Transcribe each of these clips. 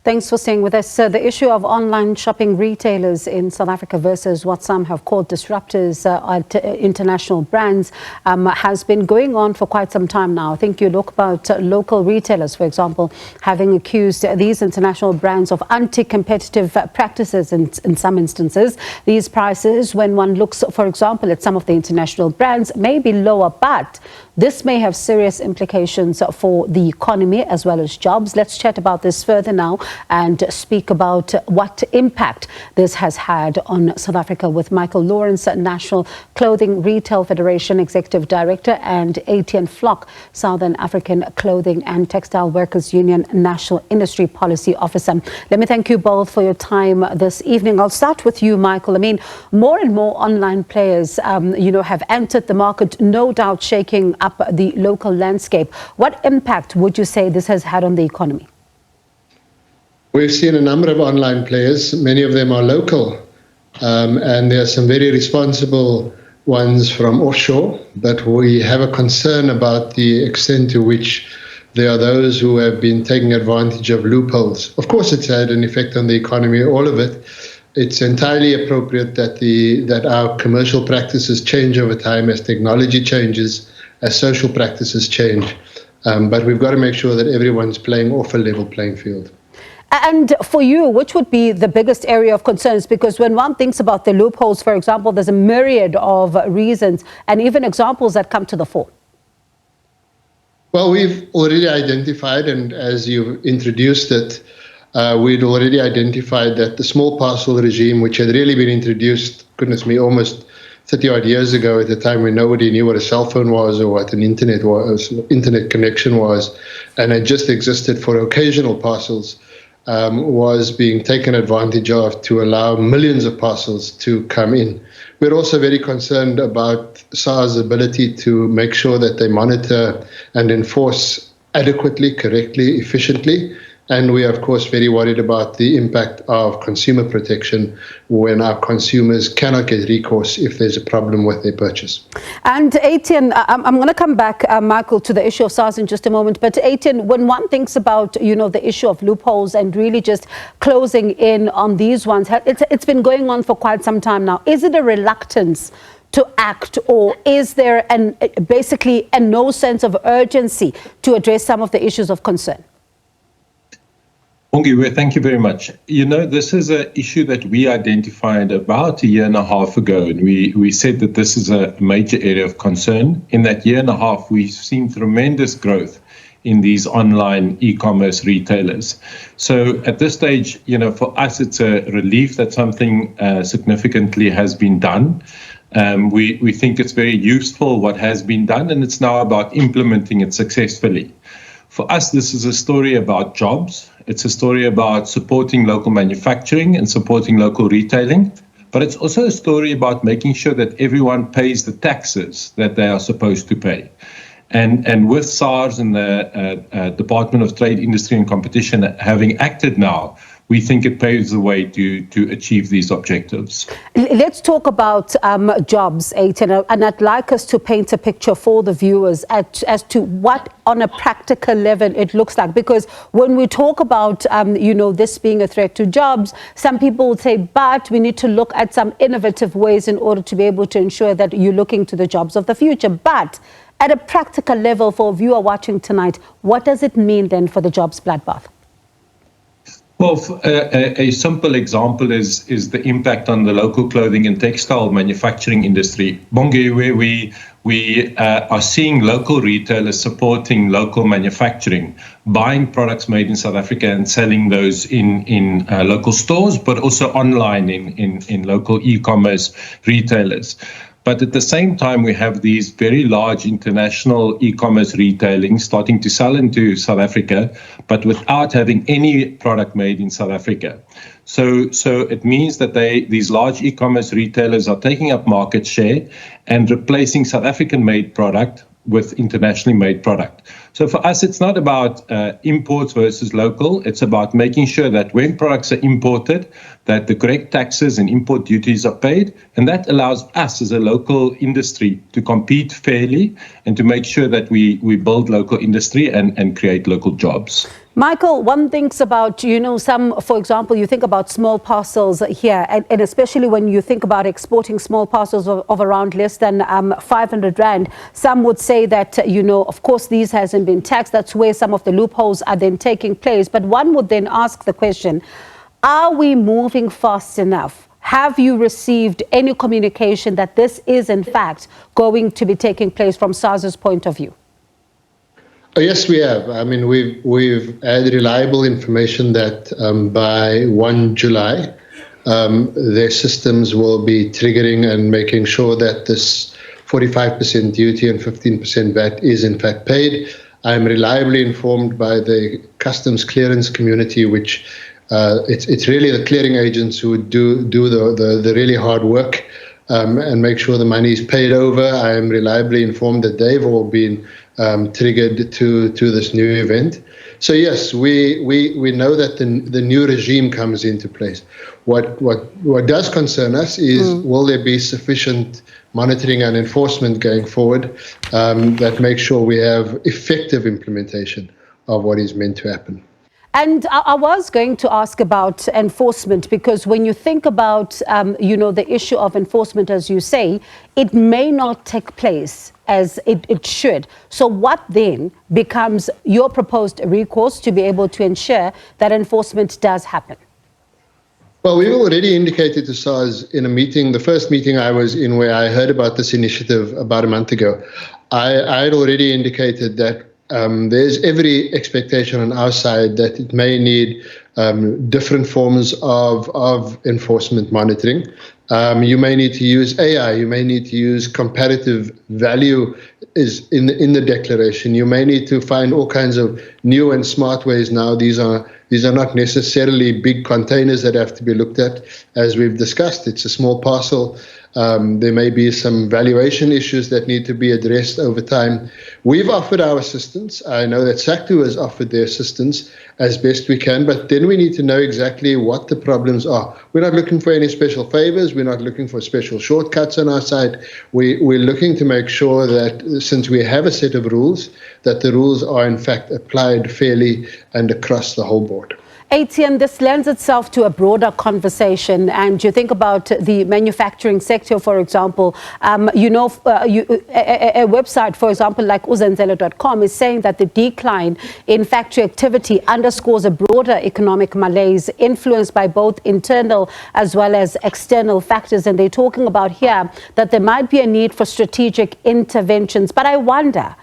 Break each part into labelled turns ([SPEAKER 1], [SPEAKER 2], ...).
[SPEAKER 1] Thanks for staying with us. The issue of online shopping retailers in South Africa versus what some have called disruptors at international brands has been going on for quite some time now. I think you look about local retailers, for example, having accused these international brands of anti-competitive practices in some instances. These prices, when one looks, for example, at some of the international brands, may be lower, but this may have serious implications for the economy as well as jobs. Let's chat about this further now and speak about what impact this has had on South Africa with Michael Lawrence, National Clothing Retail Federation Executive Director, and Etienne Vlok, Southern African Clothing and Textile Workers Union National Industry Policy Officer. Let me thank you both for your time this evening. I'll start with you, Michael. I mean, more and more online players, have entered the market, no doubt shaking up the local landscape. What impact would you say this has had on the economy?
[SPEAKER 2] We've seen a number of online players. Many of them are local, and there are some very responsible ones from offshore, but we have a concern about the extent to which there are those who have been taking advantage of loopholes. Of course, it's had an effect on the economy, all of it. It's entirely appropriate that our commercial practices change over time as technology changes, as social practices change. But we've got to make sure that everyone's playing off a level playing field.
[SPEAKER 1] And for you, which would be the biggest area of concerns? Because when one thinks about the loopholes, for example, there's a myriad of reasons and even examples that come to the fore.
[SPEAKER 2] Well, we've already identified, and as you've introduced it, we'd already identified that the small parcel regime, which had really been introduced, goodness me, almost 30-odd years ago, at the time when nobody knew what a cell phone was or what an internet connection was, and it just existed for occasional parcels, was being taken advantage of to allow millions of parcels to come in. We're also very concerned about SARS' ability to make sure that they monitor and enforce adequately, correctly, efficiently. And we are, of course, very worried about the impact of consumer protection when our consumers cannot get recourse if there's a problem with their purchase.
[SPEAKER 1] And Etienne, I'm going to come back, Michael, to the issue of SARS in just a moment. But Etienne, when one thinks about, the issue of loopholes and really just closing in on these ones, it's been going on for quite some time now. Is it a reluctance to act, or is there basically no sense of urgency to address some of the issues of concern?
[SPEAKER 3] Thank you very much. This is an issue that we identified about a year and a half ago, and we said that this is a major area of concern. In that year and a half, we've seen tremendous growth in these online e-commerce retailers. So at this stage, for us, it's a relief that something significantly has been done. We think it's very useful what has been done, and it's now about implementing it successfully. For us, this is a story about jobs. It's a story about supporting local manufacturing and supporting local retailing. But it's also a story about making sure that everyone pays the taxes that they are supposed to pay. And with SARS and the Department of Trade, Industry and Competition having acted now, we think it paves the way to achieve these objectives.
[SPEAKER 1] Let's talk about jobs, Etienne, and I'd like us to paint a picture for the viewers as to what, on a practical level, it looks like. Because when we talk about, this being a threat to jobs, some people would say, but we need to look at some innovative ways in order to be able to ensure that you're looking to the jobs of the future. But at a practical level, for a viewer watching tonight, what does it mean then for the jobs bloodbath?
[SPEAKER 3] Well, a simple example is the impact on the local clothing and textile manufacturing industry. Bongi, where we are seeing local retailers supporting local manufacturing, buying products made in South Africa and selling those in local stores, but also online in local e-commerce retailers. But at the same time, we have these very large international e-commerce retailing starting to sell into South Africa, but without having any product made in South Africa. So it means that these large e-commerce retailers are taking up market share and replacing South African-made product with internationally made product. So for us, it's not about imports versus local. It's about making sure that when products are imported, that the correct taxes and import duties are paid. And that allows us as a local industry to compete fairly and to make sure that we build local industry and create local jobs.
[SPEAKER 1] Michael, one thinks about, for example, you think about small parcels here, and especially when you think about exporting small parcels of around less than 500 Rand, some would say that, of course, these hasn't been taxed. That's where some of the loopholes are then taking place. But one would then ask the question, are we moving fast enough? Have you received any communication that this is, in fact, going to be taking place from SARS's point of view?
[SPEAKER 2] Yes, we have. I mean, we've had reliable information that by 1 July, their systems will be triggering and making sure that this 45% duty and 15% VAT is in fact paid. I'm reliably informed by the customs clearance community, which it's really the clearing agents who do the really hard work and make sure the money is paid over. I am reliably informed that they've all been triggered to this new event. So yes, we know that the new regime comes into place. What does concern us is will there be sufficient monitoring and enforcement going forward that makes sure we have effective implementation of what is meant to happen.
[SPEAKER 1] And I was going to ask about enforcement, because when you think about, the issue of enforcement, as you say, it may not take place as it should. So what then becomes your proposed recourse to be able to ensure that enforcement does happen?
[SPEAKER 2] Well, we've already indicated to SARS in a meeting, the first meeting I was in where I heard about this initiative about a month ago. I had already indicated that there's every expectation on our side that it may need different forms of enforcement monitoring. You may need to use AI. You may need to use comparative value is in the declaration. You may need to find all kinds of new and smart ways now. These are not necessarily big containers that have to be looked at. As we've discussed, it's a small parcel. There may be some valuation issues that need to be addressed over time. We've offered our assistance. I know that SACTU has offered their assistance as best we can, but then we need to know exactly what the problems are. We're not looking for any special favors. We're not looking for special shortcuts on our side. We're looking to make sure that since we have a set of rules, that the rules are in fact applied fairly and across the whole board.
[SPEAKER 1] Etienne, this lends itself to a broader conversation, and you think about the manufacturing sector, for example. A website, for example, like uzenzele.com is saying that the decline in factory activity underscores a broader economic malaise influenced by both internal as well as external factors. And they're talking about here that there might be a need for strategic interventions. But I wonder,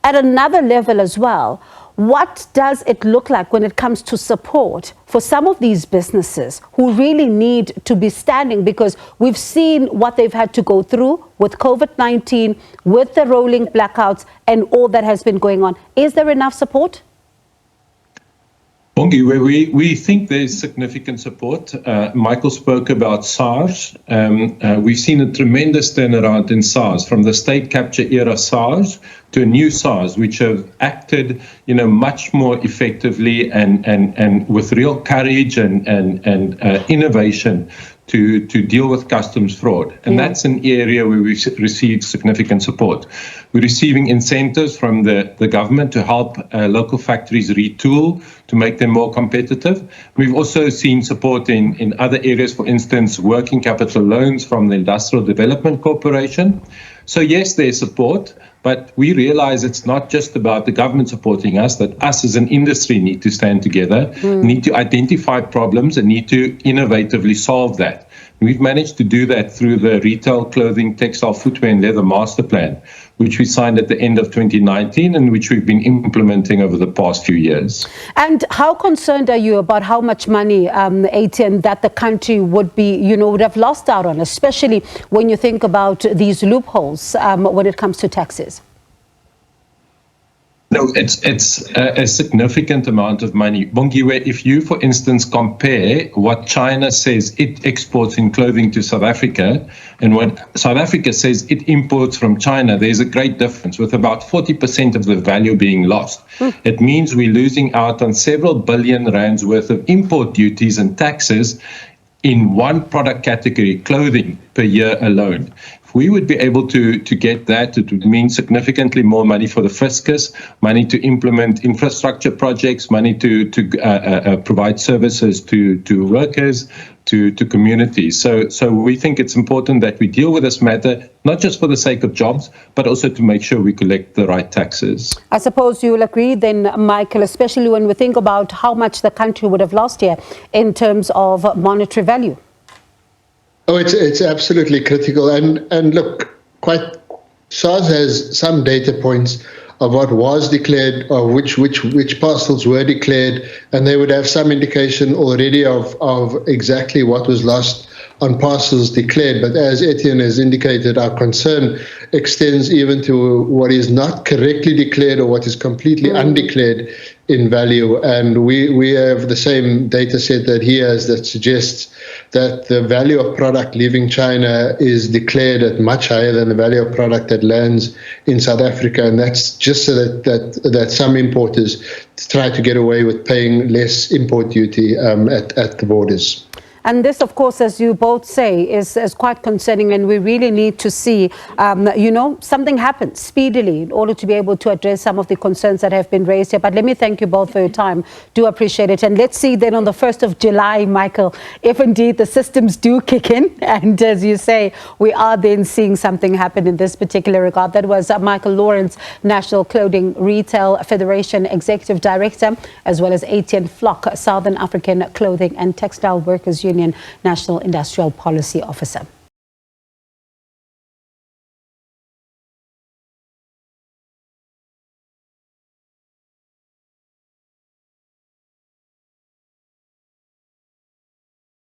[SPEAKER 1] at another level as well, what does it look like when it comes to support for some of these businesses who really need to be standing? Because we've seen what they've had to go through with COVID-19, with the rolling blackouts and all that has been going on. Is there enough support?
[SPEAKER 3] Bongi, we think there's significant support. Michael spoke about SARS. We've seen a tremendous turnaround in SARS, from the state capture era SARS to a new SARS, which have acted, much more effectively and with real courage and innovation to deal with customs fraud. And that's an area where we've received significant support. We're receiving incentives from the government to help local factories retool to make them more competitive. We've also seen support in other areas, for instance, working capital loans from the Industrial Development Corporation. So yes, there's support, but we realize it's not just about the government supporting us, that us as an industry need to stand together, need to identify problems and need to innovatively solve that. We've managed to do that through the Retail, Clothing, Textile, Footwear and Leather Master Plan, which we signed at the end of 2019 and which we've been implementing over the past few years.
[SPEAKER 1] And how concerned are you about how much money, Etienne, that the country would be, would have lost out on, especially when you think about these loopholes when it comes to taxes?
[SPEAKER 3] No, it's a significant amount of money. Bongiwe, if you, for instance, compare what China says it exports in clothing to South Africa and what South Africa says it imports from China, there's a great difference, with about 40% of the value being lost. It means we're losing out on several billion rands worth of import duties and taxes in one product category, clothing, per year alone. If If we would be able to get that, it would mean significantly more money for the fiscus, money to implement infrastructure projects, money to provide services to workers, to communities. So we think it's important that we deal with this matter, not just for the sake of jobs, but also to make sure we collect the right taxes.
[SPEAKER 1] I suppose you will agree then, Michael, especially when we think about how much the country would have lost here in terms of monetary value.
[SPEAKER 2] Oh, it's absolutely critical. And look, SARS has some data points of what was declared, or which parcels were declared, and they would have some indication already of exactly what was lost on parcels declared. But as Etienne has indicated, our concern extends even to what is not correctly declared or what is completely undeclared in value. And we have the same data set that he has that suggests that the value of product leaving China is declared at much higher than the value of product that lands in South Africa. And that's just so that some importers try to get away with paying less import duty at the borders.
[SPEAKER 1] And this, of course, as you both say, is quite concerning, and we really need to see, something happen speedily in order to be able to address some of the concerns that have been raised here. But let me thank you both for your time. Do appreciate it. And let's see then on the 1st of July, Michael, if indeed the systems do kick in. And as you say, we are then seeing something happen in this particular regard. That was Michael Lawrence, National Clothing Retail Federation Executive Director, as well as Etienne Vlok, Southern African Clothing and Textile Workers Union National Industrial Policy Officer.